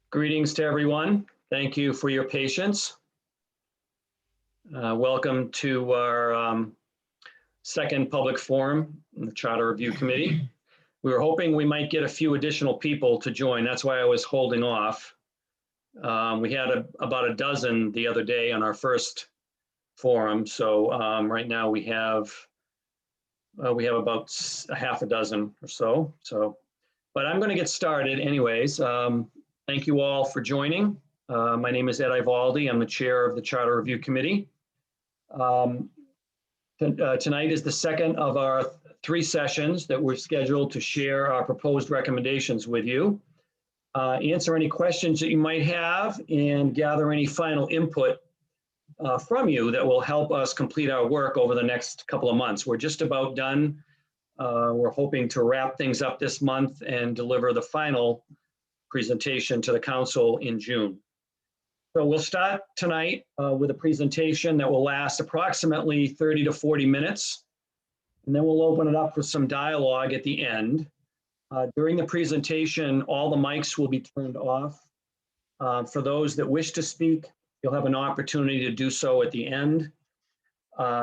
Greetings to everyone. Thank you for your patience. Welcome to our second public forum in the Charter Review Committee. We were hoping we might get a few additional people to join. That's why I was holding off. We had about a dozen the other day on our first forum. So right now we have about a half a dozen or so. But I'm going to get started anyways. Thank you all for joining. My name is Ed Ivaldi. I'm the chair of the Charter Review Committee. Tonight is the second of our 3 sessions that we're scheduled to share our proposed recommendations with you, answer any questions that you might have, and gather any final input from you that will help us complete our work over the next couple of months. We're just about done. We're hoping to wrap things up this month and deliver the final presentation to the council in June. So we'll start tonight with a presentation that will last approximately 30 to 40 minutes, and then we'll open it up for some dialogue at the end. During the presentation, all the mics will be turned off. For those that wish to speak, you'll have an opportunity to do so at the end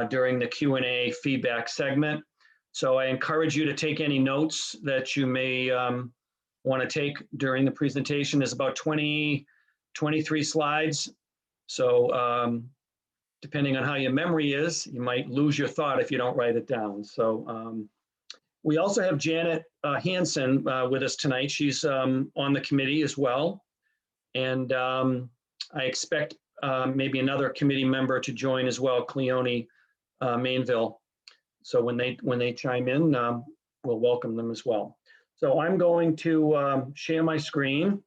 during the Q&A feedback segment. So I encourage you to take any notes that you may want to take during the presentation. There's about 23 slides. So depending on how your memory is, you might lose your thought if you don't write it down. So we also have Janet Hansen with us tonight. She's on the committee as well. And I expect maybe another committee member to join as well, Cleone Mainville. So when they chime in, we'll welcome them as well. So I'm going to share my screen.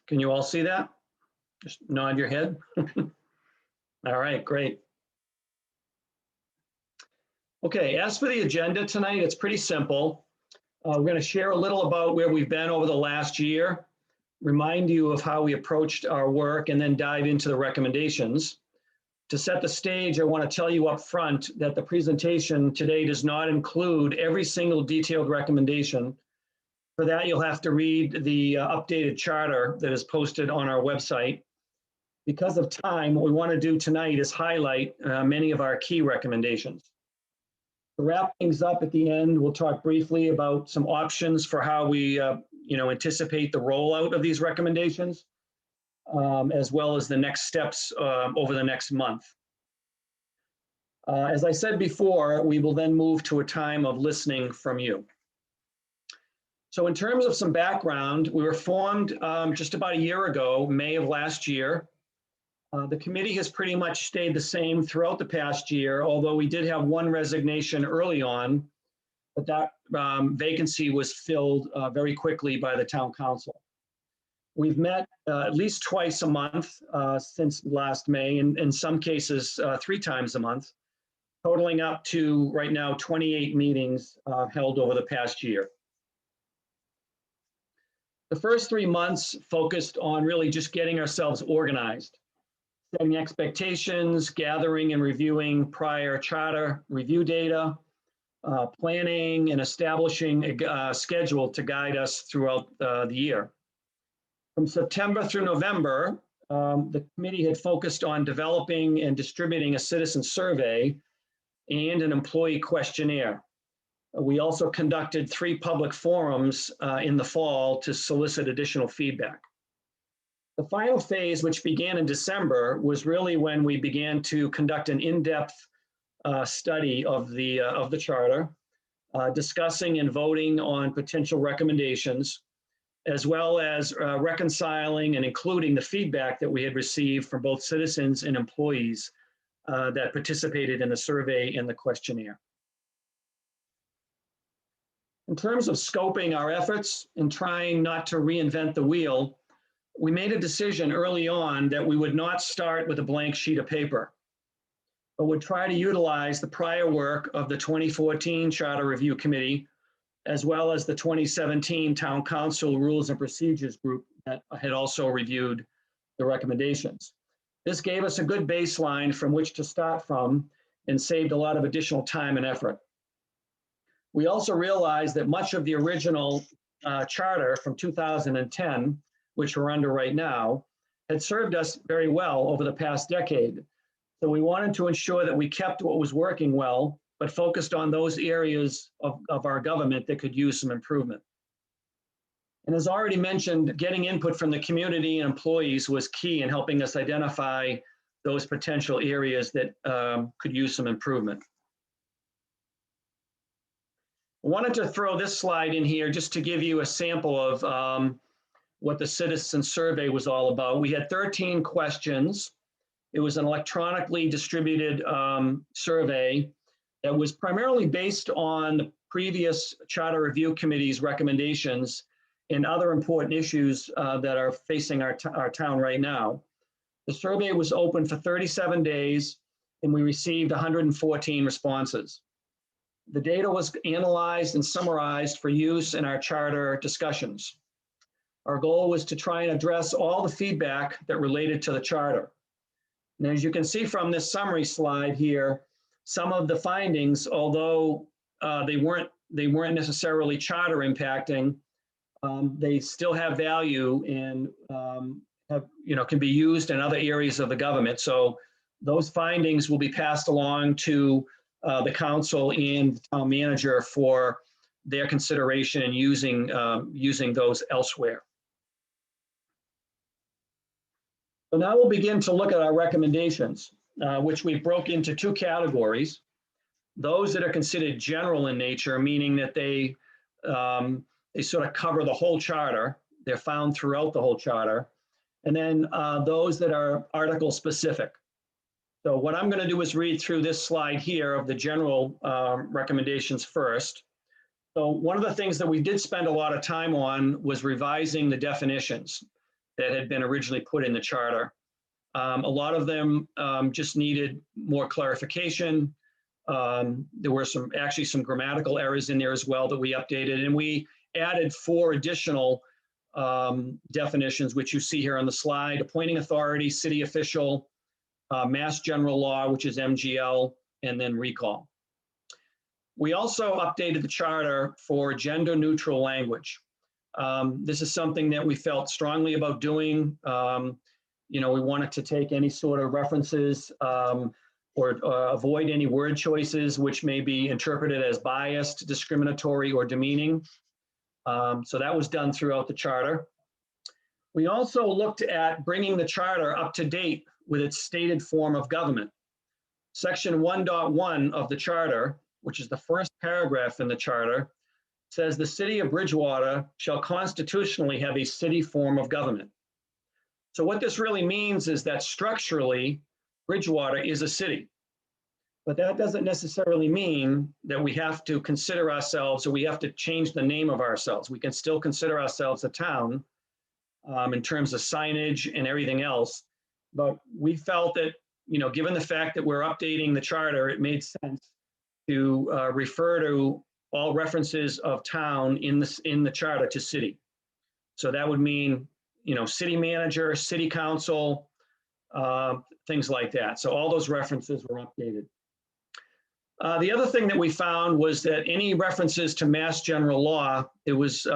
Can you all see that? Just nod your head. All right, great. Okay, as for the agenda tonight, it's pretty simple. We're going to share a little about where we've been over the last year, remind you of how we approached our work, and then dive into the recommendations. To set the stage, I want to tell you up front that the presentation today does not include every single detailed recommendation. For that, you'll have to read the updated charter that is posted on our website. Because of time, what we want to do tonight is highlight many of our key recommendations. To wrap things up at the end, we'll talk briefly about some options for how we anticipate the rollout of these recommendations, as well as the next steps over the next month. As I said before, we will then move to a time of listening from you. So in terms of some background, we were formed just about a year ago, May of last year. The committee has pretty much stayed the same throughout the past year, although we did have one resignation early on, but that vacancy was filled very quickly by the town council. We've met at least twice a month since last May, and in some cases 3 times a month, totaling up to right now 28 meetings held over the past year. The first 3 months focused on really just getting ourselves organized, setting expectations, gathering and reviewing prior charter review data, planning and establishing a schedule to guide us throughout the year. From September through November, the committee had focused on developing and distributing a citizen survey and an employee questionnaire. We also conducted 3 public forums in the fall to solicit additional feedback. The final phase, which began in December, was really when we began to conduct an in-depth study of the charter, discussing and voting on potential recommendations, as well as reconciling and including the feedback that we had received from both citizens and employees that participated in the survey and the questionnaire. In terms of scoping our efforts and trying not to reinvent the wheel, we made a decision early on that we would not start with a blank sheet of paper, but would try to utilize the prior work of the 2014 Charter Review Committee as well as the 2017 Town Council Rules and Procedures Group that had also reviewed the recommendations. This gave us a good baseline from which to start from and saved a lot of additional time and effort. We also realized that much of the original charter from 2010, which we're under right now, had served us very well over the past decade. So we wanted to ensure that we kept what was working well, but focused on those areas of our government that could use some improvement. And as already mentioned, getting input from the community and employees was key in helping us identify those potential areas that could use some improvement. I wanted to throw this slide in here just to give you a sample of what the citizen survey was all about. We had 13 questions. It was an electronically distributed survey that was primarily based on the previous Charter Review Committee's recommendations and other important issues that are facing our town right now. The survey was open for 37 days and we received 114 responses. The data was analyzed and summarized for use in our charter discussions. Our goal was to try and address all the feedback that related to the charter. And as you can see from this summary slide here, some of the findings, although they weren't necessarily charter impacting, they still have value and can be used in other areas of the government. So those findings will be passed along to the council and the town manager for their consideration and using those elsewhere. So now we'll begin to look at our recommendations, which we broke into two categories. Those that are considered general in nature, meaning that they sort of cover the whole charter. They're found throughout the whole charter. And then those that are article specific. So what I'm going to do is read through this slide here of the general recommendations first. So one of the things that we did spend a lot of time on was revising the definitions that had been originally put in the charter. A lot of them just needed more clarification. There were actually some grammatical errors in there as well that we updated, and we added 4 additional definitions, which you see here on the slide: appointing authority, city official, mass general law, which is MGL, and then recall. We also updated the charter for gender neutral language. This is something that we felt strongly about doing. We wanted to take any sort of references or avoid any word choices which may be interpreted as biased, discriminatory, or demeaning. So that was done throughout the charter. We also looked at bringing the charter up to date with its stated form of government. Section 1.1 of the charter, which is the first paragraph in the charter, says the city of Bridgewater shall constitutionally have a city form of government. So what this really means is that structurally, Bridgewater is a city. But that doesn't necessarily mean that we have to consider ourselves, or we have to change the name of ourselves. We can still consider ourselves a town in terms of signage and everything else. But we felt that, given the fact that we're updating the charter, it made sense to refer to all references of town in the charter to city. So that would mean, city manager, city council, things like that. So all those references were updated. The other thing that we found was that any references to mass general law, there was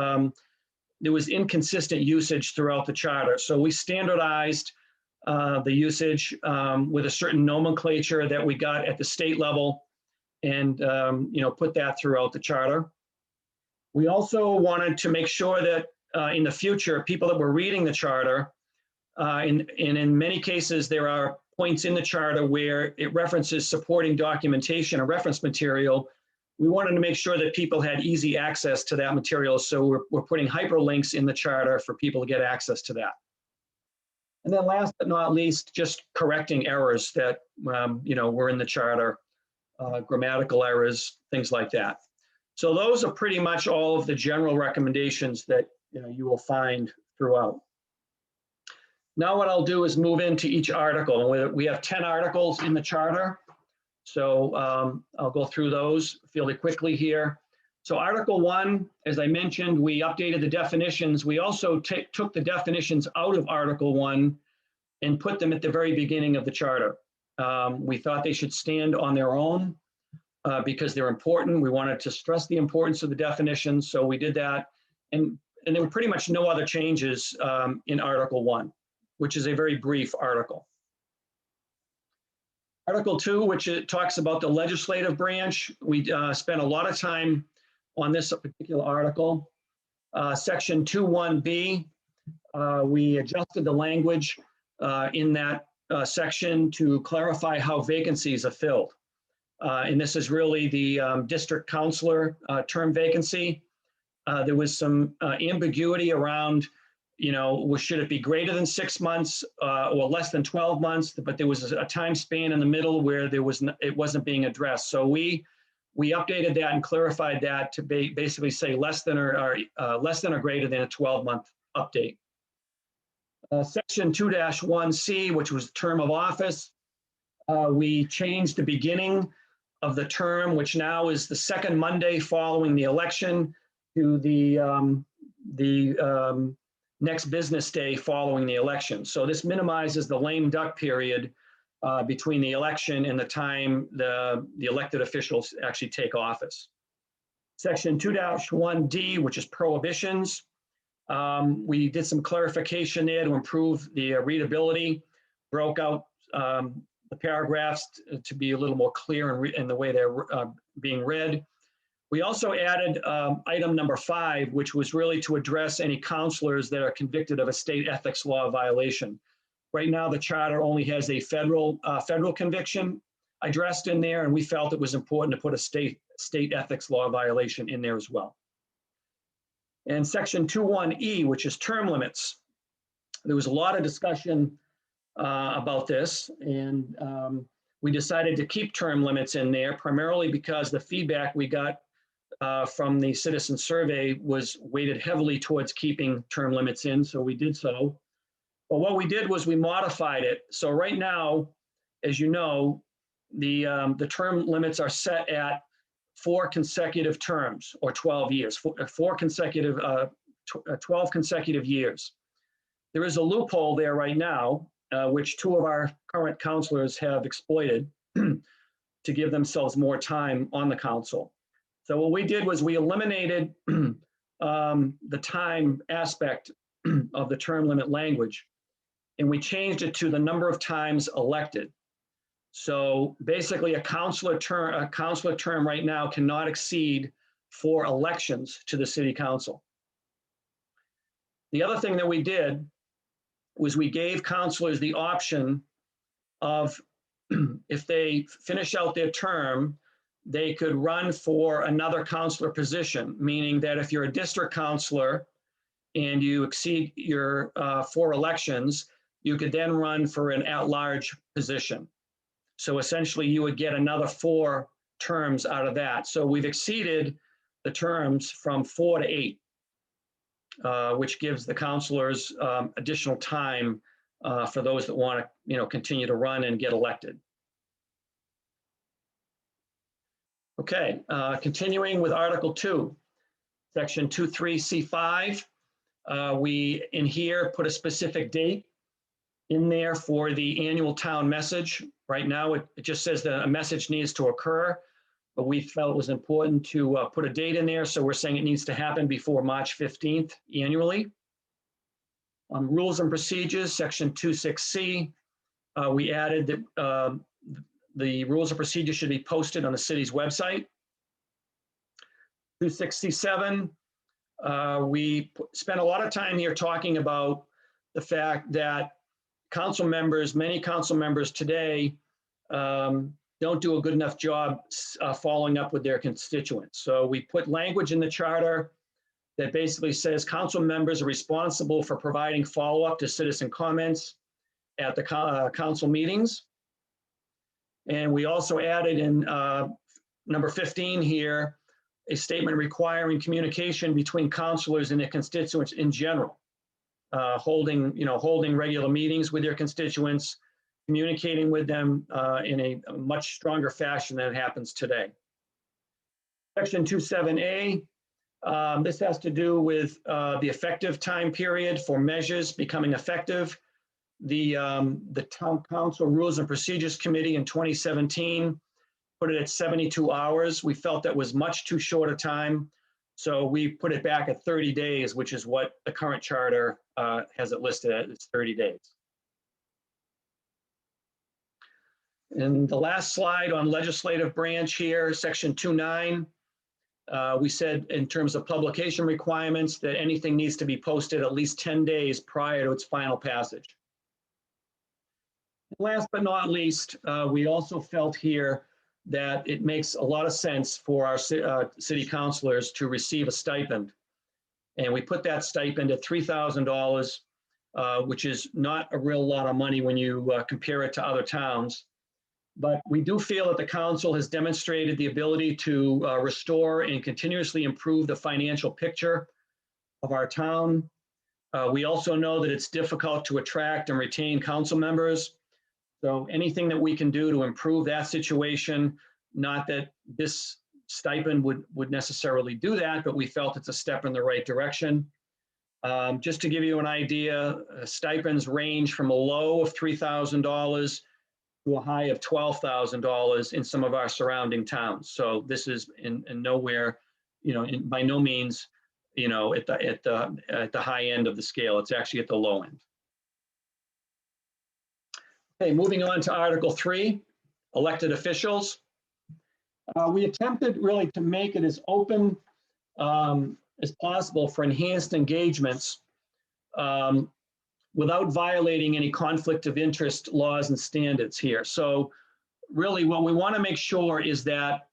inconsistent usage throughout the charter. So we standardized the usage with a certain nomenclature that we got at the state level, and put that throughout the charter. We also wanted to make sure that in the future, people that were reading the charter, and in many cases, there are points in the charter where it references supporting documentation or reference material. We wanted to make sure that people had easy access to that material. So we're putting hyperlinks in the charter for people to get access to that. And then last but not least, just correcting errors that were in the charter. Grammatical errors, things like that. So those are pretty much all of the general recommendations that you will find throughout. Now what I'll do is move into each article. We have 10 articles in the charter. So I'll go through those fairly quickly here. So Article 1, as I mentioned, we updated the definitions. We also took the definitions out of Article 1 and put them at the very beginning of the charter. We thought they should stand on their own because they're important. We wanted to stress the importance of the definitions, so we did that. And there were pretty much no other changes in Article 1, which is a very brief article. Article 2, which it talks about the legislative branch, we spent a lot of time on this particular article. Section 2(1)B, we adjusted the language in that section to clarify how vacancies are filled. And this is really the district councilor term vacancy. There was some ambiguity around, should it be greater than 6 months or less than 12 months? But there was a time span in the middle where it wasn't being addressed. So we updated that and clarified that to basically say less than or greater than a 12-month update. Section 2-1C, which was term of office, we changed the beginning of the term, which now is the second Monday following the election, to the next business day following the election. So this minimizes the lame duck period between the election and the time the elected officials actually take office. Section 2-1D, which is prohibitions. We did some clarification there to improve the readability, broke out the paragraphs to be a little more clear in the way they're being read. We also added item number 5, which was really to address any counselors that are convicted of a state ethics law violation. Right now, the charter only has a federal conviction addressed in there, and we felt it was important to put a state ethics law violation in there as well. And section 2(1)E, which is term limits. There was a lot of discussion about this, and we decided to keep term limits in there, primarily because the feedback we got from the citizen survey was weighted heavily towards keeping term limits in, so we did so. But what we did was we modified it. So right now, as you know, the term limits are set at 4 consecutive terms, or 12 years, 12 consecutive years. There is a loophole there right now, which 2 of our current counselors have exploited to give themselves more time on the council. So what we did was we eliminated the time aspect of the term limit language, and we changed it to the number of times elected. So basically a counselor term right now cannot exceed 4 elections to the city council. The other thing that we did was we gave counselors the option of, if they finish out their term, they could run for another counselor position, meaning that if you're a district counselor and you exceed your 4 elections, you could then run for an at-large position. So essentially you would get another 4 terms out of that. So we've exceeded the terms from 4 to 8, which gives the counselors additional time for those that want to, continue to run and get elected. Okay, continuing with Article 2, Section 2(3)C5. We in here put a specific date in there for the annual town message. Right now, it just says that a message needs to occur, but we felt it was important to put a date in there. So we're saying it needs to happen before March 15th annually. Rules and procedures, Section 2(6)C, we added that the rules and procedures should be posted on the city's website. 2(6)C7, we spent a lot of time here talking about the fact that many council members today don't do a good enough job following up with their constituents. So we put language in the charter that basically says council members are responsible for providing follow-up to citizen comments at the council meetings. And we also added in number 15 here, a statement requiring communication between councilors and their constituents in general, holding regular meetings with their constituents, communicating with them in a much stronger fashion than it happens today. Section 27A, this has to do with the effective time period for measures becoming effective. The Town Council Rules and Procedures Committee in 2017 put it at 72 hours. We felt that was much too short a time, so we put it back at 30 days, which is what the current charter has it listed at. It's 30 days. And the last slide on legislative branch here, section 2.9, we said in terms of publication requirements that anything needs to be posted at least 10 days prior to its final passage. Last but not least, we also felt here that it makes a lot of sense for our city councilors to receive a stipend. And we put that stipend at $3,000, which is not a real lot of money when you compare it to other towns. But we do feel that the council has demonstrated the ability to restore and continuously improve the financial picture of our town. We also know that it's difficult to attract and retain council members. So anything that we can do to improve that situation, not that this stipend would necessarily do that, but we felt it's a step in the right direction. Just to give you an idea, stipends range from a low of $3,000 to a high of $12,000 in some of our surrounding towns. So this is in nowhere, by no means, at the high end of the scale. It's actually at the low end. Okay, moving on to Article 3, elected officials. We attempted really to make it as open as possible for enhanced engagements without violating any conflict of interest laws and standards here. So really what we want to make sure is that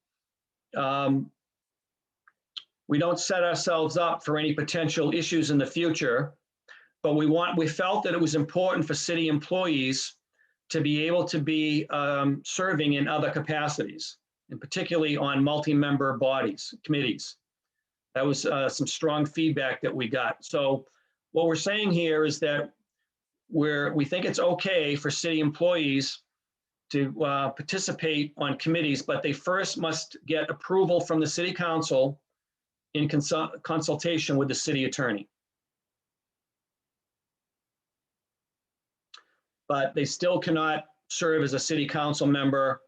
we don't set ourselves up for any potential issues in the future, but we felt that it was important for city employees to be able to be serving in other capacities, and particularly on multi-member bodies, committees. That was some strong feedback that we got. So what we're saying here is that we think it's okay for city employees to participate on committees, but they first must get approval from the city council in consultation with the city attorney. But they still cannot serve as a city council member,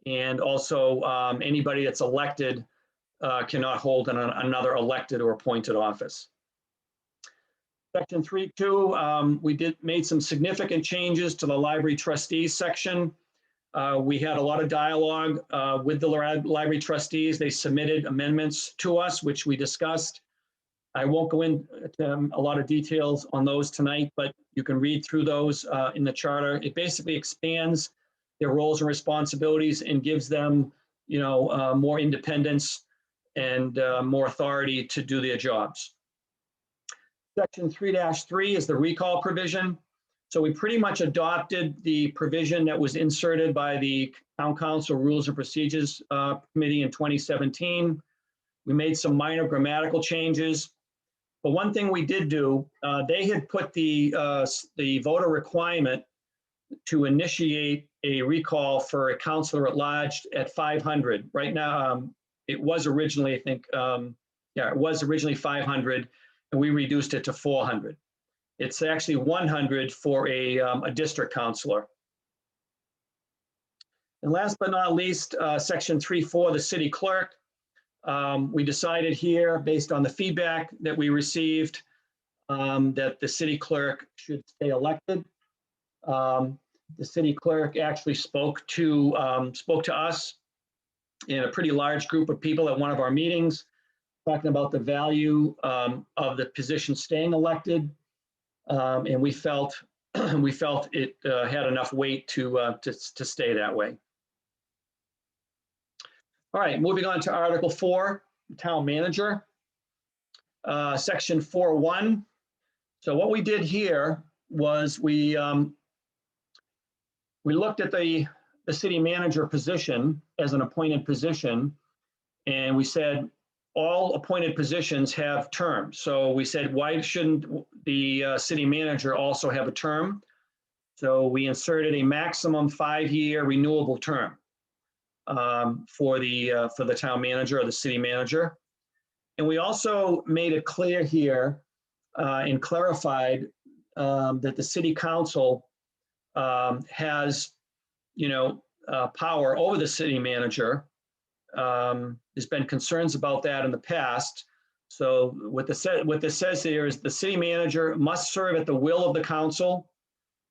and also anybody that's elected cannot hold another elected or appointed office. Section 3.2, we made some significant changes to the library trustees section. We had a lot of dialogue with the library trustees. They submitted amendments to us, which we discussed. I won't go into a lot of details on those tonight, but you can read through those in the charter. It basically expands their roles and responsibilities and gives them, more independence and more authority to do their jobs. Section 3-3 is the recall provision. So we pretty much adopted the provision that was inserted by the Town Council Rules and Procedures Committee in 2017. We made some minor grammatical changes. But one thing we did do, they had put the voter requirement to initiate a recall for a councilor at large at 500. Right now, it was originally, I think, it was originally 500, and we reduced it to 400. It's actually 100 for a district councilor. And last but not least, section 3.4, the city clerk. We decided here, based on the feedback that we received, that the city clerk should stay elected. The city clerk actually spoke to us and a pretty large group of people at one of our meetings, talking about the value of the position staying elected, and we felt it had enough weight to stay that way. All right, moving on to Article 4, Town Manager, Section 4.1. So what we did here was we looked at the city manager position as an appointed position, and we said all appointed positions have terms. So we said, why shouldn't the city manager also have a term? So we inserted a maximum 5-year renewable term. for the town manager or the city manager. And we also made it clear here and clarified that the city council has, power over the city manager. There's been concerns about that in the past. So what this says here is the city manager must serve at the will of the council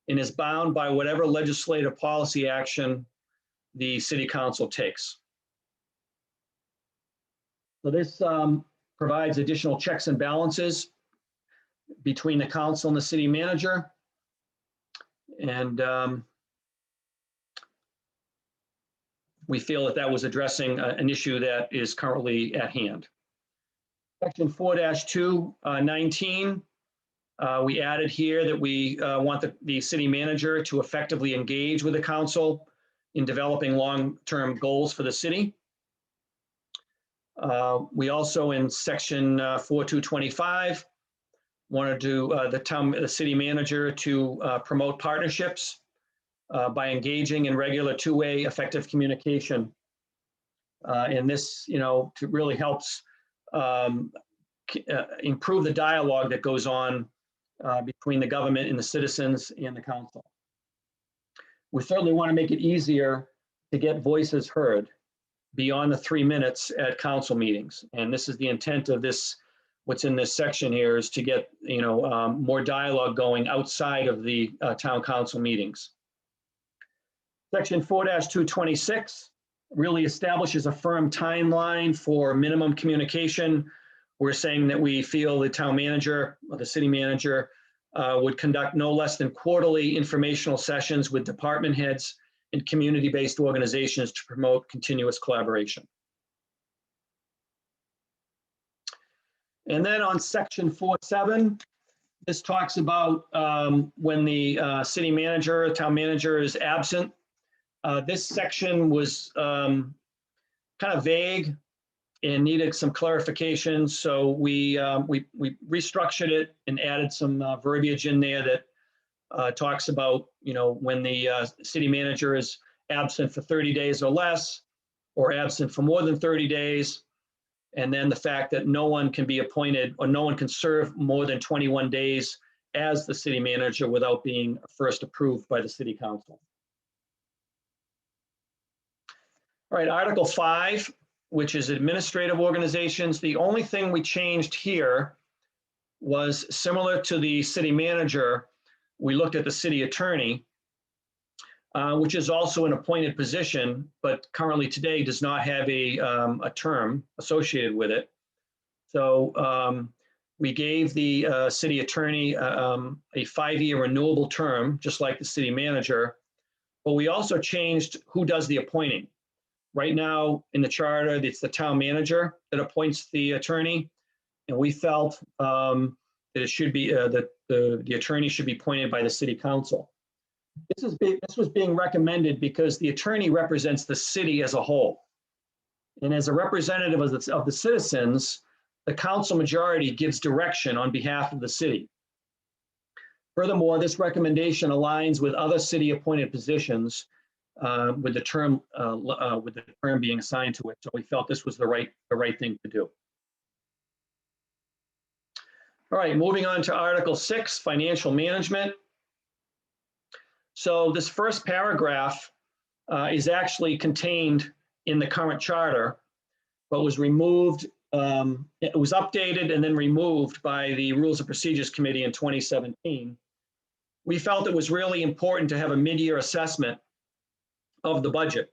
and is bound by whatever legislative policy action the city council takes. So this provides additional checks and balances between the council and the city manager. And we feel that was addressing an issue that is currently at hand. Section 4-219, we added here that we want the city manager to effectively engage with the council in developing long-term goals for the city. We also, in section 4-225, wanted to the city manager to promote partnerships by engaging in regular two-way effective communication. And this, really helps improve the dialogue that goes on between the government and the citizens and the council. We certainly want to make it easier to get voices heard beyond the 3 minutes at council meetings. And this is the intent of this, what's in this section here, is to get, more dialogue going outside of the town council meetings. Section 4-226 really establishes a firm timeline for minimum communication. We're saying that we feel the town manager or the city manager would conduct no less than quarterly informational sessions with department heads and community-based organizations to promote continuous collaboration. And then on section 4.7, this talks about when the city manager, town manager is absent. This section was kind of vague and needed some clarification. So we restructured it and added some verbiage in there that talks about, when the city manager is absent for 30 days or less, or absent for more than 30 days. And then the fact that no one can be appointed or no one can serve more than 21 days as the city manager without being first approved by the city council. All right, Article 5, which is administrative organizations. The only thing we changed here was similar to the city manager. We looked at the city attorney, which is also an appointed position, but currently today does not have a term associated with it. So we gave the city attorney a 5-year renewable term, just like the city manager, but we also changed who does the appointing. Right now in the charter, it's the town manager that appoints the attorney, and we felt that it should be that the attorney should be appointed by the city council. This was being recommended because the attorney represents the city as a whole, and as a representative of the citizens, the council majority gives direction on behalf of the city. Furthermore, this recommendation aligns with other city-appointed positions with the term being assigned to it. So we felt this was the right thing to do. All right, moving on to Article 6, financial management. So this first paragraph is actually contained in the current charter, but was removed. It was updated and then removed by the Rules and Procedures Committee in 2017. We felt it was really important to have a mid-year assessment of the budget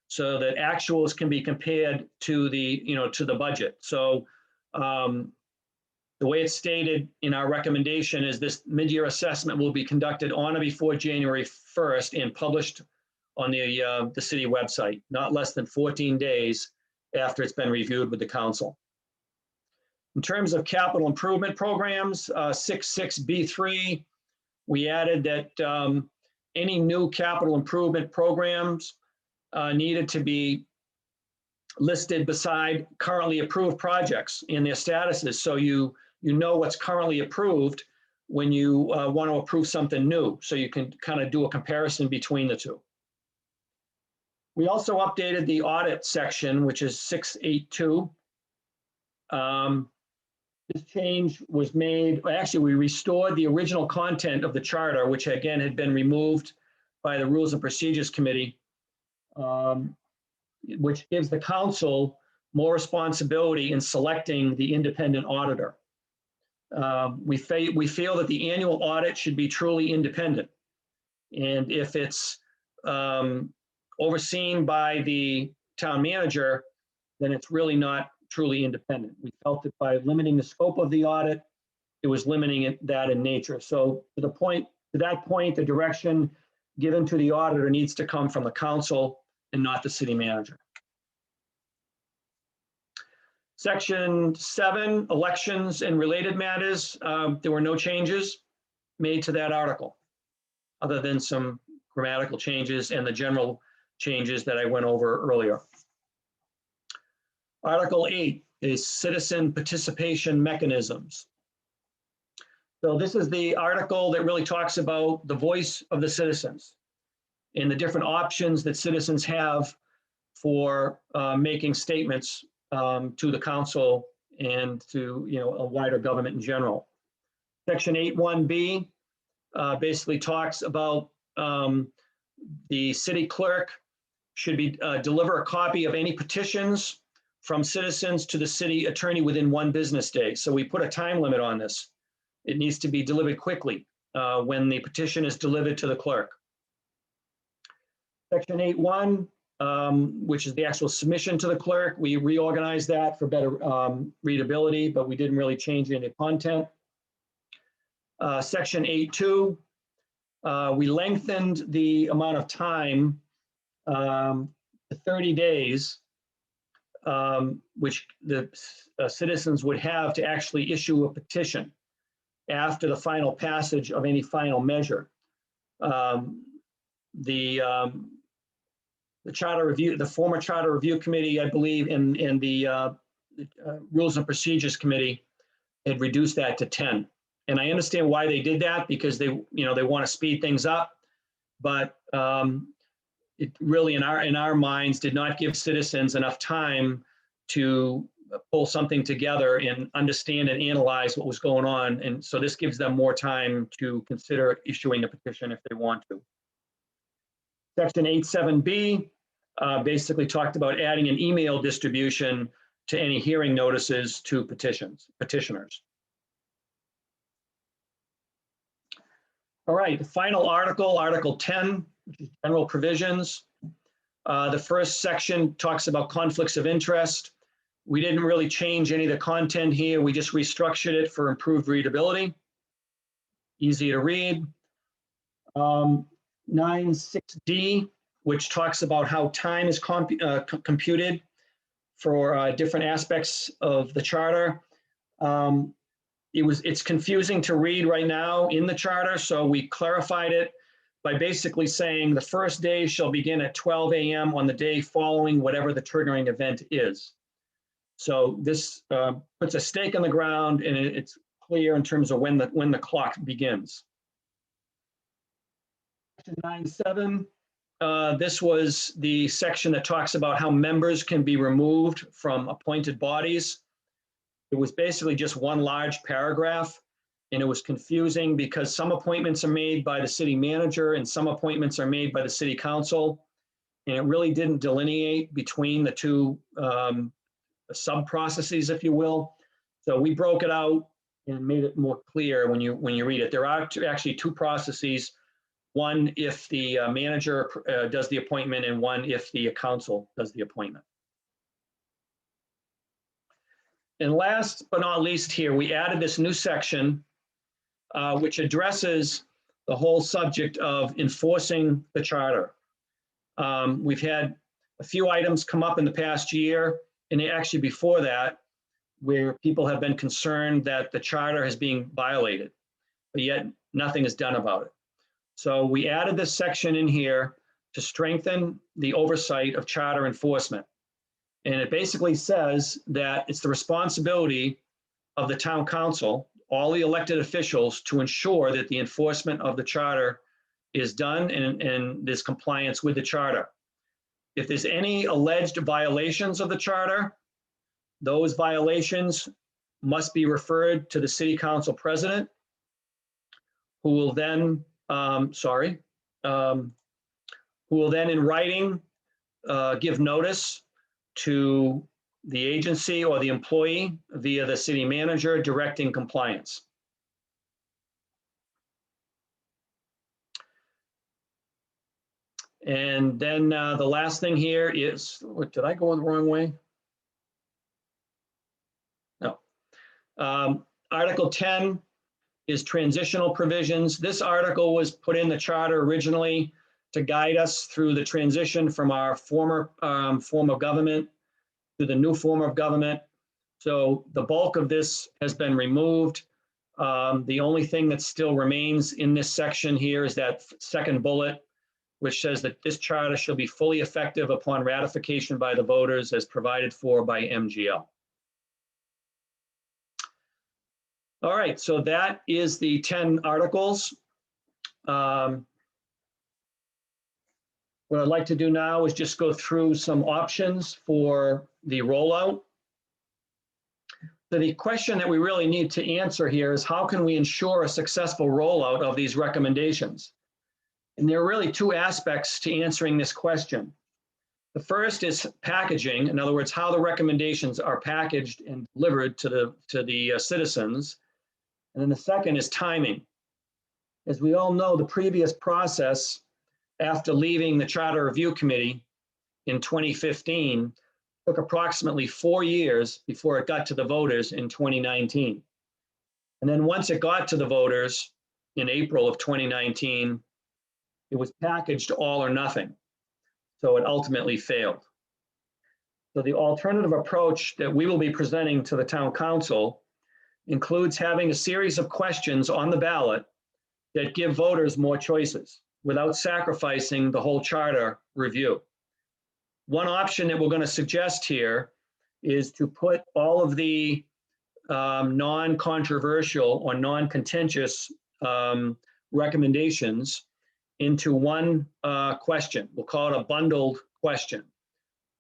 so that actuals can be compared to the budget. So the way it's stated in our recommendation is this mid-year assessment will be conducted on or before January 1st and published on the city website, not less than 14 days after it's been reviewed with the council. In terms of capital improvement programs, 6.6B3, we added that any new capital improvement programs needed to be listed beside currently approved projects in their statuses, so you know what's currently approved when you want to approve something new, so you can kind of do a comparison between the two. We also updated the audit section, which is 682. This change was made, actually, we restored the original content of the charter, which again had been removed by the Rules and Procedures Committee, which gives the council more responsibility in selecting the independent auditor. We feel that the annual audit should be truly independent. And if it's overseen by the town manager, then it's really not truly independent. We felt that by limiting the scope of the audit, it was limiting that in nature. So to that point, the direction given to the auditor needs to come from the council and not the city manager. Section 7, elections and related matters. There were no changes made to that article, other than some grammatical changes and the general changes that I went over earlier. Article 8 is citizen participation mechanisms. So this is the article that really talks about the voice of the citizens and the different options that citizens have for making statements to the council and to a wider government in general. Section 8.1b basically talks about the city clerk should be deliver a copy of any petitions from citizens to the city attorney within 1 business day. So we put a time limit on this. It needs to be delivered quickly when the petition is delivered to the clerk. Section 8.1, which is the actual submission to the clerk, we reorganized that for better readability, but we didn't really change any content. Section 8.2, we lengthened the amount of time to 30 days, which the citizens would have to actually issue a petition after the final passage of any final measure. The charter review, the former charter review committee, I believe, and the Rules and Procedures Committee had reduced that to 10. And I understand why they did that, because they want to speed things up, but it really, in our minds, did not give citizens enough time to pull something together and understand and analyze what was going on. And so this gives them more time to consider issuing a petition if they want to. Section 8.7b basically talked about adding an email distribution to any hearing notices to petitioners. All right, the final article, Article 10, which is general provisions. The first section talks about conflicts of interest. We didn't really change any of the content here. We just restructured it for improved readability. Easy to read. 9.6d, which talks about how time is computed for different aspects of the charter. It's confusing to read right now in the charter, so we clarified it by basically saying the first day shall begin at 12 a.m. on the day following whatever the triggering event is. So this puts a stake in the ground, and it's clear in terms of when the clock begins. Section 9.7, this was the section that talks about how members can be removed from appointed bodies. It was basically just one large paragraph, and it was confusing because some appointments are made by the city manager and some appointments are made by the city council, and it really didn't delineate between the two sub-processes, if you will. So we broke it out and made it more clear when you read it. There are actually two processes. One if the manager does the appointment, and one if the council does the appointment. And last but not least here, we added this new section which addresses the whole subject of enforcing the charter. We've had a few items come up in the past year, and actually before that, where people have been concerned that the charter is being violated, but yet nothing is done about it. So we added this section in here to strengthen the oversight of charter enforcement. And it basically says that it's the responsibility of the town council, all the elected officials, to ensure that the enforcement of the charter is done and there's compliance with the charter. If there's any alleged violations of the charter, those violations must be referred to the city council president, who will then, who will then in writing give notice to the agency or the employee via the city manager directing compliance. And then the last thing here is, what, did I go the wrong way? No. Article 10 is transitional provisions. This article was put in the charter originally to guide us through the transition from our former form of government to the new form of government. So the bulk of this has been removed. The only thing that still remains in this section here is that second bullet, which says that this charter shall be fully effective upon ratification by the voters as provided for by MGL. All right, so that is the 10 articles. What I'd like to do now is just go through some options for the rollout. So the question that we really need to answer here is, how can we ensure a successful rollout of these recommendations? And there are really two aspects to answering this question. The first is packaging, in other words, how the recommendations are packaged and delivered to the citizens. And then the second is timing. As we all know, the previous process after leaving the Charter Review Committee in 2015 took approximately 4 years before it got to the voters in 2019. And then once it got to the voters in April of 2019, it was packaged all or nothing. So it ultimately failed. So the alternative approach that we will be presenting to the town council includes having a series of questions on the ballot that give voters more choices without sacrificing the whole charter review. One option that we're going to suggest here is to put all of the non-controversial or non-contentious recommendations into one question. We'll call it a bundled question.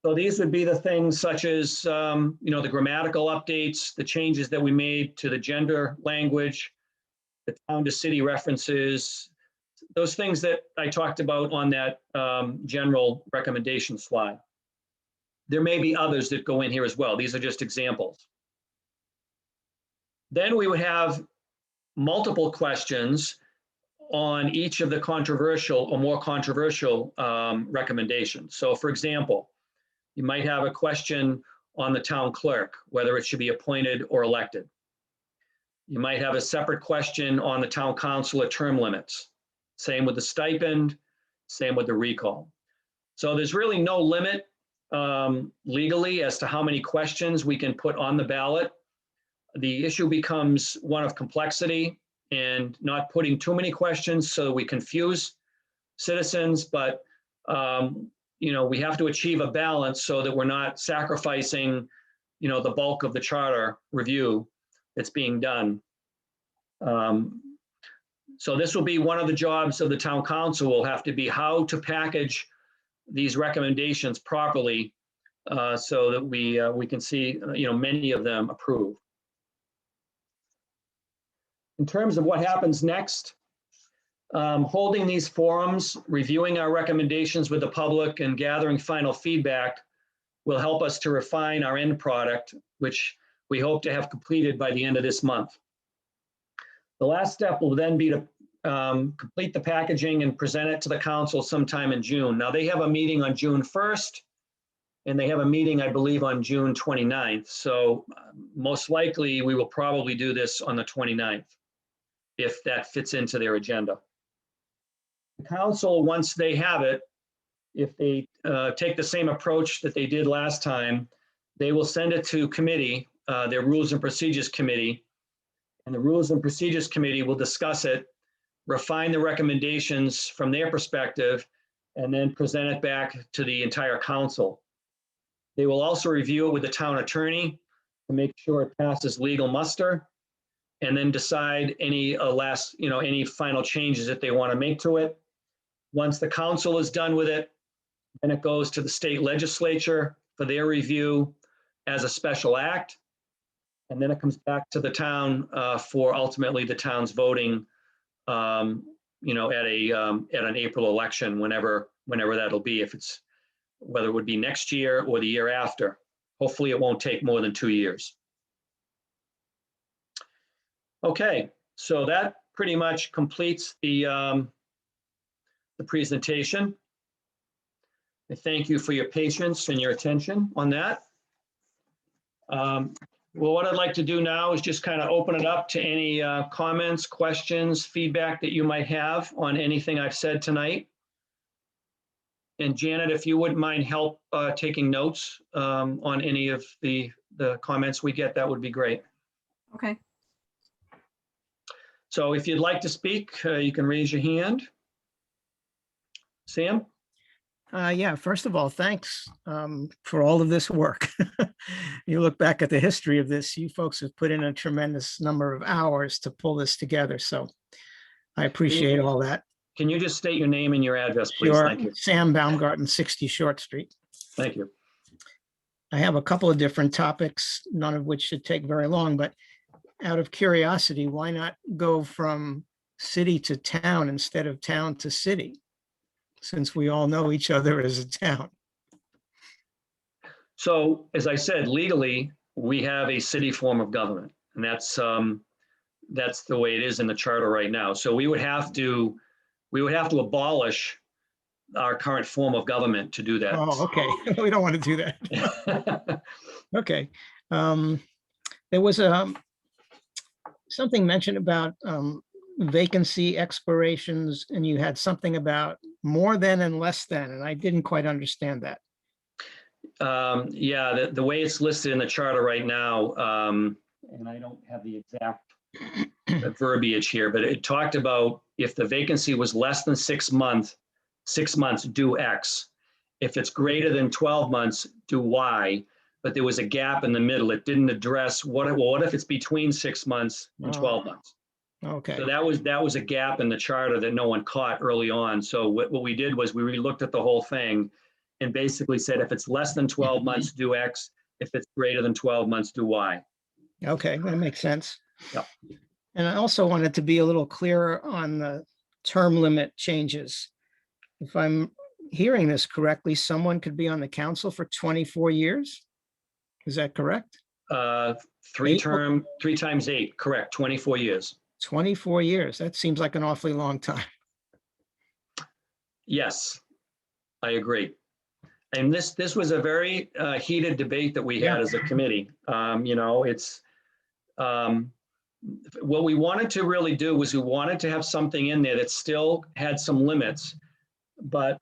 So these would be the things such as, the grammatical updates, the changes that we made to the gender language, the town to city references, those things that I talked about on that general recommendation slide. There may be others that go in here as well. These are just examples. Then we would have multiple questions on each of the controversial or more controversial recommendations. So for example, you might have a question on the town clerk, whether it should be appointed or elected. You might have a separate question on the town council at term limits. Same with the stipend, same with the recall. So there's really no limit legally as to how many questions we can put on the ballot. The issue becomes one of complexity and not putting too many questions so we confuse citizens, but we have to achieve a balance so that we're not sacrificing, the bulk of the charter review that's being done. So this will be one of the jobs of the town council, will have to be how to package these recommendations properly so that we can see, many of them approved. In terms of what happens next, holding these forums, reviewing our recommendations with the public and gathering final feedback will help us to refine our end product, which we hope to have completed by the end of this month. The last step will then be to complete the packaging and present it to the council sometime in June. Now they have a meeting on June 1st and they have a meeting, I believe, on June 29th. So most likely we will probably do this on the 29th if that fits into their agenda. The council, once they have it, if they take the same approach that they did last time, they will send it to committee, their Rules and Procedures Committee, and the Rules and Procedures Committee will discuss it, refine the recommendations from their perspective, and then present it back to the entire council. They will also review it with the town attorney to make sure it passes legal muster, and then decide any any final changes that they want to make to it. Once the council is done with it, Then it goes to the state legislature for their review as a special act. And then it comes back to the town for ultimately the town's voting, you know, at an April election, whenever that'll be, if it's, whether it would be next year or the year after. Hopefully it won't take more than 2 years. Okay, so that pretty much completes the presentation. I thank you for your patience and your attention on that. Well, what I'd like to do now is just kind of open it up to any comments, questions, feedback that you might have on anything I've said tonight. And Janet, if you wouldn't mind help taking notes on any of the comments we get, that would be great. Okay. So if you'd like to speak, you can raise your hand. Sam? Yeah, first of all, thanks for all of this work. You look back at the history of this, you folks have put in a tremendous number of hours to pull this together. So I appreciate all that. Can you just state your name and your address, please? Sure. Thank you. Sam Baumgarten, 60 Short Street. Thank you. I have a couple of different topics, none of which should take very long, but out of curiosity, why not go from city to town instead of town to city, since we all know each other as a town? So, as I said, legally, we have a city form of government, and that's the way it is in the charter right now. So we would have to abolish our current form of government to do that. Oh, okay. We don't want to do that. Okay. There was something mentioned about vacancy expirations, and you had something about more than and less than, and I didn't quite understand that. Yeah, the way it's listed in the charter right now, and I don't have the exact verbiage here, but it talked about if the vacancy was less than 6 months, do X. If it's greater than 12 months, do Y. But there was a gap in the middle. It didn't address what if it's between 6 months and 12 months. Okay. So that was a gap in the charter that no one caught early on. So what we did was we re-looked at the whole thing and basically said, if it's less than 12 months, do X. If it's greater than 12 months, do Y. Okay, that makes sense. Yep. And I also wanted to be a little clearer on the term limit changes. If I'm hearing this correctly, someone could be on the council for 24 years. Is that correct? 3 times 8, correct, 24 years. 24 years. That seems like an awfully long time. Yes, I agree. And this was a very heated debate that we had as a committee. You know, it's what we wanted to really do was we wanted to have something in there that still had some limits, but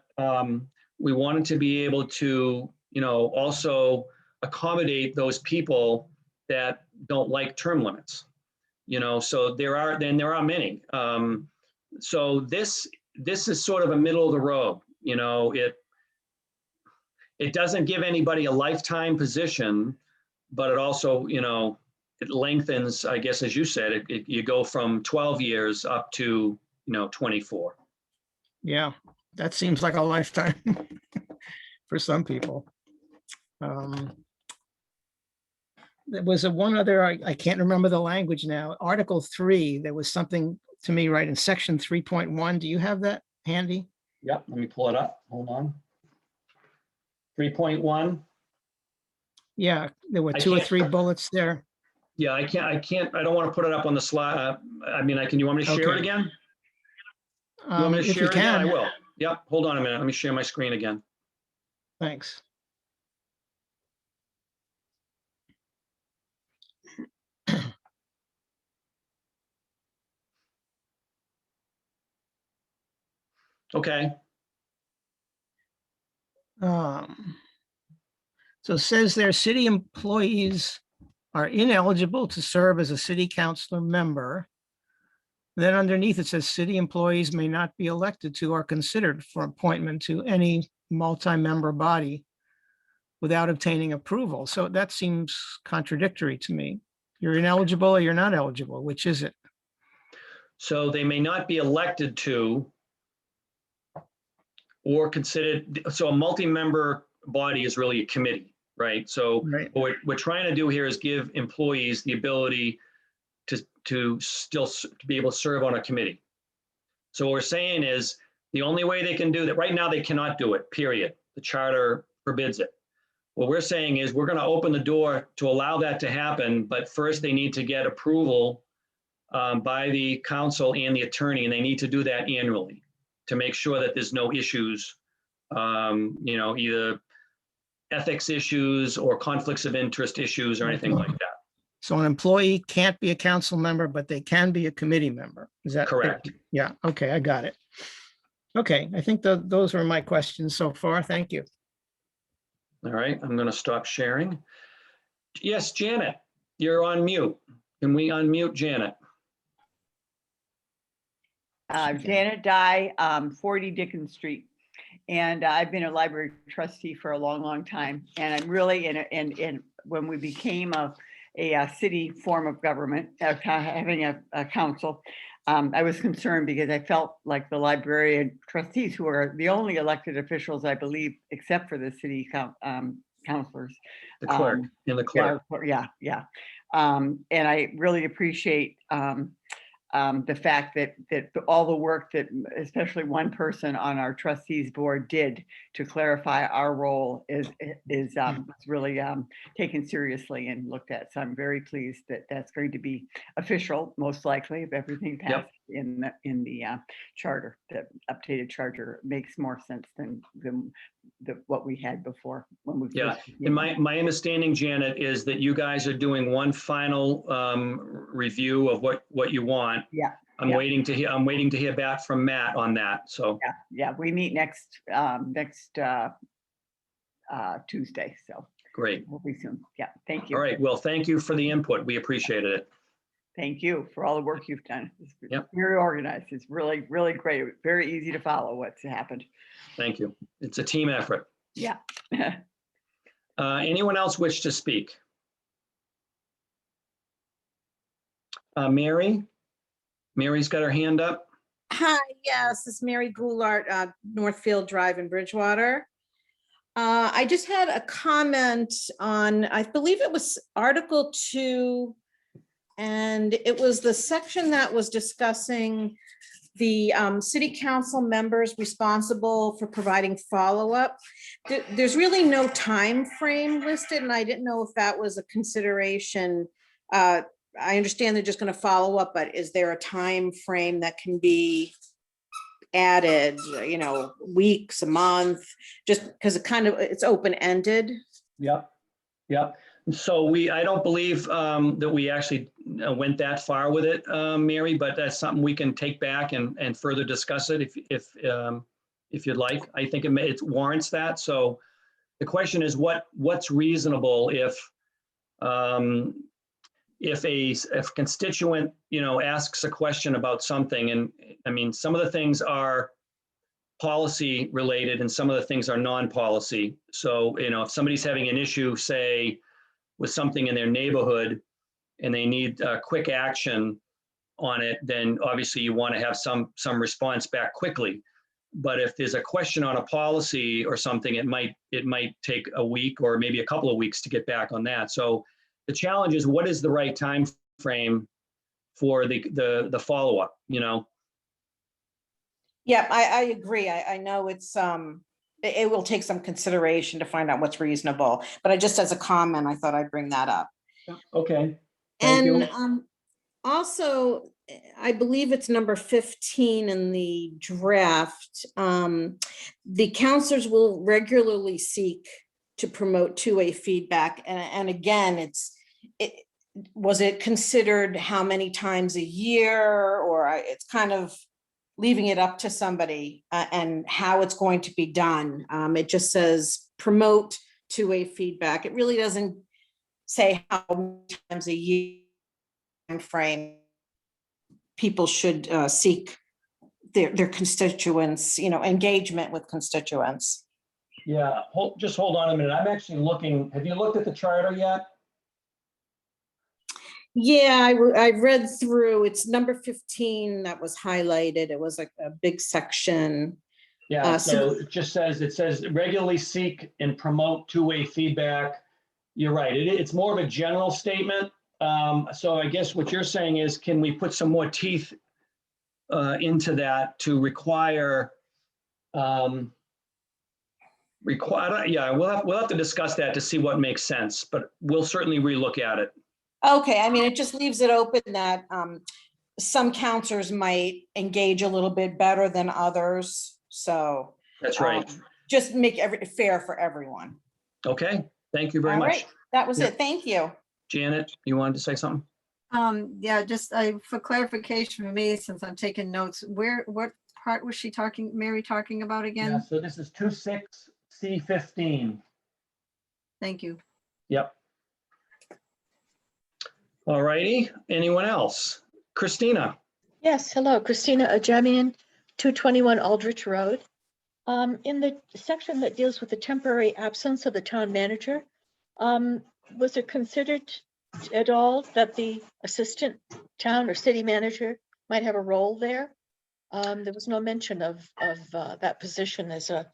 we wanted to be able to, you know, also accommodate those people that don't like term limits. You know, so there are many. So this is sort of a middle of the road. You know, it doesn't give anybody a lifetime position, but it also, you know, it lengthens, I guess, as you said, you go from 12 years up to, you know, 24. Yeah, that seems like a lifetime for some people. There was one other, I can't remember the language now, Article 3, there was something to me right in section 3.1. Do you have that handy? Yep, let me pull it up. Hold on. 3.1. Yeah, there were 2 or 3 bullets there. Yeah, I don't want to put it up on the slide. I mean, you want me to share it again? You want me to share it again? I will. Yep, hold on a minute. Let me share my screen again. Thanks. Okay. So it says there, city employees are ineligible to serve as a city councilor member. Then underneath it says city employees may not be elected to or considered for appointment to any multi-member body without obtaining approval. So that seems contradictory to me. You're ineligible or you're not eligible. Which is it? So they may not be elected to or considered, so a multi-member body is really a committee, right? So Right. what we're trying to do here is give employees the ability to still to be able to serve on a committee. So what we're saying is the only way they can do that, right now they cannot do it, period. The charter forbids it. What we're saying is we're going to open the door to allow that to happen, but first they need to get approval by the council and the attorney, and they need to do that annually to make sure that there's no issues, either ethics issues or conflicts of interest issues or anything like that. So an employee can't be a council member, but they can be a committee member. Is that correct? Yeah. Okay, I got it. Okay, I think those were my questions so far. Thank you. All right, I'm going to stop sharing. Yes, Janet, you're on mute. Can we unmute Janet? Janet Dye, 40 Dickens Street. And I've been a library trustee for a long, long time. And I'm really in when we became a city form of government, having a council, I was concerned because I felt like the librarian trustees, who are the only elected officials, I believe, except for the city councilors. The clerk and the clerk. Yeah. And I really appreciate the fact that all the work that especially one person on our trustees board did to clarify our role is really taken seriously and looked at. So I'm very pleased that that's going to be official, most likely, if everything passed in the charter. The updated charter makes more sense than what we had before when we And my understanding, Janet, is that you guys are doing one final review of what you want. I'm waiting to hear back from Matt on that. So we meet next Tuesday. So great. We'll be soon. Thank you. All right. Well, thank you for the input. We appreciated it. Thank you for all the work you've done. It's very organized. It's really, really great. Very easy to follow what's happened. Thank you. It's a team effort. Yeah. Anyone else wish to speak? Mary? Mary's got her hand up. Hi, yes, this is Mary Goulart, Northfield Drive in Bridgewater. I just had a comment on, I believe it was Article 2, and it was the section that was discussing the city council members responsible for providing follow-up. There's really no time frame listed, and I didn't know if that was a consideration. I understand they're just going to follow up, but is there a time frame that can be added, weeks, a month, just because it's open-ended? Yep. So I don't believe that we actually went that far with it, Mary, but that's something we can take back and further discuss it if you'd like. I think it warrants that. So the question is what's reasonable if a constituent, asks a question about something, and I mean, some of the things are policy related and some of the things are non-policy. So, if somebody's having an issue, say, with something in their neighborhood and they need quick action on it, then obviously you want to have some response back quickly. But if there's a question on a policy or something, it might take a week or maybe a couple of weeks to get back on that. So the challenge is, what is the right time frame for the follow-up, Yeah, I agree. I know it will take some consideration to find out what's reasonable, but just as a comment, I thought I'd bring that up. Okay. Thank you. Also, I believe it's number 15 in the draft. The counselors will regularly seek to promote two-way feedback. And again, was it considered how many times a year, or it's kind of leaving it up to somebody and how it's going to be done. It just says promote two-way feedback. It really doesn't say how many times a year frame people should seek their constituents, engagement with constituents. Yeah, just hold on a minute. I'm actually looking. Have you looked at the charter yet? Yeah, I read through. It's number 15 that was highlighted. It was like a big section. Yeah, So- so it says regularly seek and promote two-way feedback. You're right. It's more of a general statement. So I guess what you're saying is, can we put some more teeth into that to require, yeah, we'll have to discuss that to see what makes sense, but we'll certainly relook at it. Okay, I mean, it just leaves it open that some counselors might engage a little bit better than others. So That's right. just make it fair for everyone. Okay, thank you very All much. right, that was Yeah. it. Thank you. Janet, you wanted to say something? Yeah, just for clarification for me, since I'm taking notes, what part was she talking, Mary talking about Yeah, again? so this is 26C15. Thank you. Yep. All righty, anyone else? Christina? Yes, hello, Christina Ajemian, 221 Aldrich Road. In the section that deals with the temporary absence of the town manager, was it considered at all that the assistant town or city manager might have a role there? There was no mention of that position as a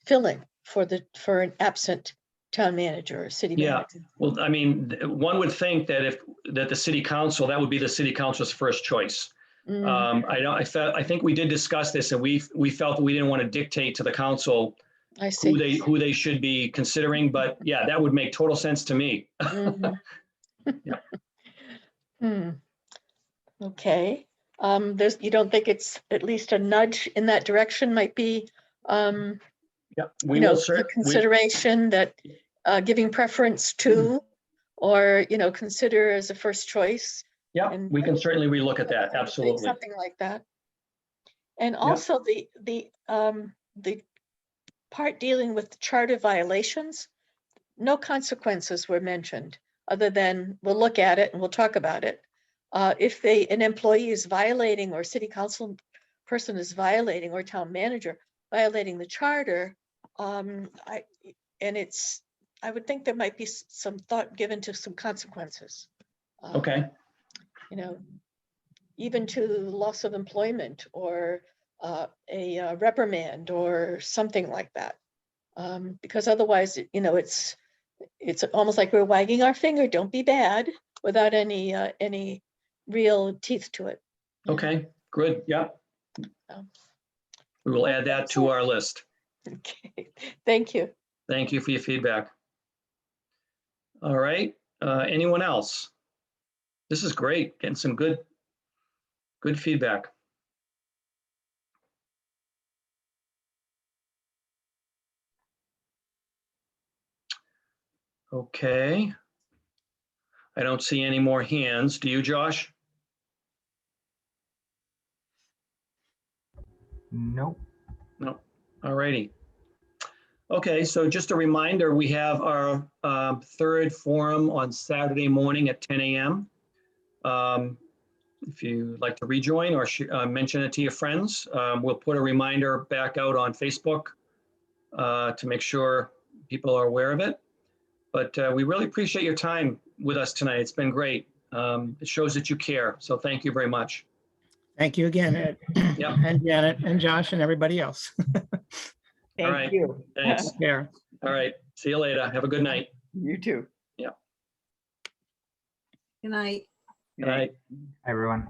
fill-in for an absent town manager or city Yeah. manager. Well, I mean, one would think that that the city council, that would be the city council's first choice. Mm, I think we did discuss this, and we felt that we didn't want to dictate to the council I see. who they should be considering, but yeah, that would make total sense to me. Mhm. Yeah. Okay. You don't think it's at least a nudge in that direction might be, Yeah, we will a consideration that giving preference to, or, consider as a first choice. Yeah, and we can certainly relook at that. Absolutely. Something like that. And also the part dealing with the charter violations, no consequences were mentioned, other than we'll look at it and we'll talk about it. If an employee is violating, or city council person is violating, or town manager violating the charter, I would think there might be some thought given to some consequences. Okay. Even to loss of employment, or a reprimand or something like that. Because otherwise, it's almost like we're wagging our finger, don't be bad, without any real teeth to it. Okay, good. Yeah. Um, We will add that to our list. Okay, thank you. Thank you for your feedback. All right, anyone else? This is great, getting some good feedback. Okay. I don't see any more hands. Do you, Josh? Nope. No. All righty. Okay, so just a reminder, we have our third forum on Saturday morning at 10 a.m. If you'd like to rejoin or mention it to your friends, we'll put a reminder back out on Facebook to make sure people are aware of it. But we really appreciate your time with us tonight. It's been great. It shows that you care. So thank you very much. Thank you again, Ed. Yep. And Janet and Josh and everybody else. All right. Thank you. Thanks. There. All right. See you later. Have a good night. You too. Good night. Good night. Hi, everyone.